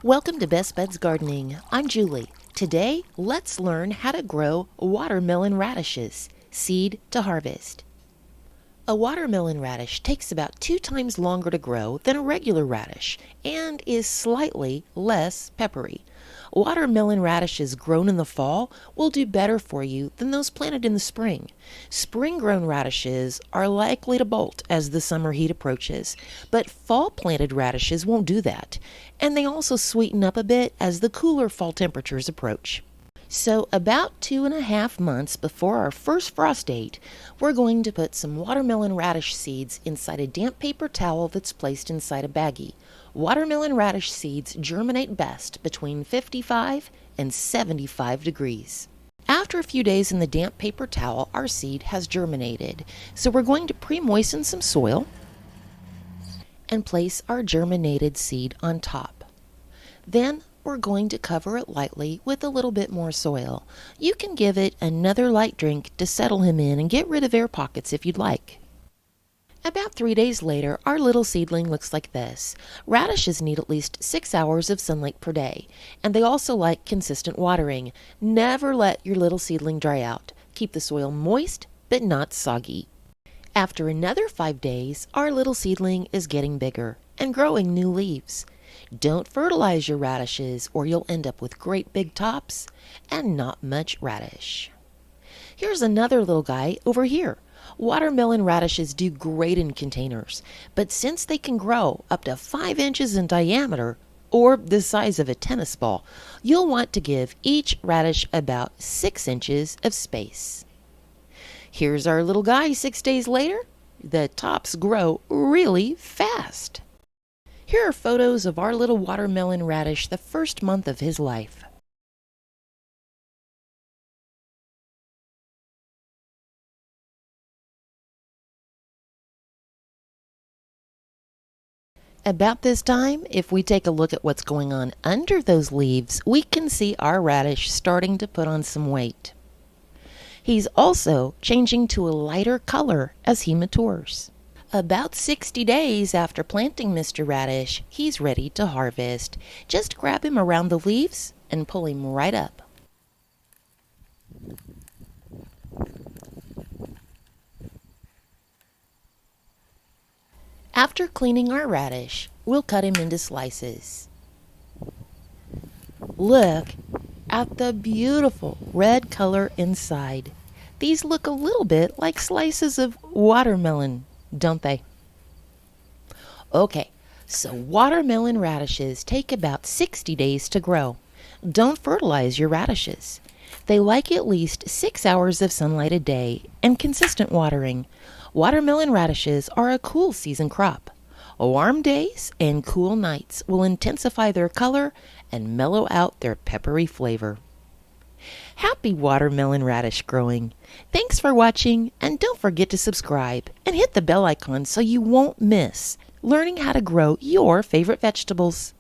Welcome to Best Buds Gardening. I'm Julie. Today, let's learn how to grow watermelon radishes, seed to harvest. A watermelon radish takes about 2 times longer to grow than a regular radish and is slightly less peppery. Watermelon radishes grown in the fall will do better for you than those planted in the spring. Spring-grown radishes are likely to bolt as the summer heat approaches, but fall-planted radishes won't do that, and they also sweeten up a bit as the cooler fall temperatures approach. So about 2.5 months before our first frost date, we're going to put some watermelon radish seeds inside a damp paper towel that's placed inside a baggie. Watermelon radish seeds germinate best between 55 and 75 degrees. After a few days in the damp paper towel, our seed has germinated. So we're going to pre-moisten some soil and place our germinated seed on top. Then we're going to cover it lightly with a little bit more soil. You can give it another light drink to settle him in and get rid of air pockets if you'd like. About 3 days later, our little seedling looks like this. Radishes need at least 6 hours of sunlight per day, and they also like consistent watering. Never let your little seedling dry out. Keep the soil moist, but not soggy. After another 5 days, our little seedling is getting bigger and growing new leaves. Don't fertilize your radishes or you'll end up with great big tops and not much radish. Here's another little guy over here. Watermelon radishes do great in containers, but since they can grow up to 5 inches in diameter, or the size of a tennis ball, you'll want to give each radish about 6 inches of space. Here's our little guy 6 days later. The tops grow really fast. Here are photos of our little watermelon radish the first month of his life. About this time, if we take a look at what's going on under those leaves, we can see our radish starting to put on some weight. He's also changing to a lighter color as he matures. About 60 days after planting Mr. Radish, he's ready to harvest. Just grab him around the leaves and pull him right up. After cleaning our radish, we'll cut him into slices. Look at the beautiful red color inside. These look a little bit like slices of watermelon, don't they? Okay, so watermelon radishes take about 60 days to grow. Don't fertilize your radishes. They like at least 6 hours of sunlight a day and consistent watering. Watermelon radishes are a cool season crop. Warm days and cool nights will intensify their color and mellow out their peppery flavor. Happy watermelon radish growing! Thanks for watching, and don't forget to subscribe and hit the bell icon so you won't miss learning how to grow your favorite vegetables.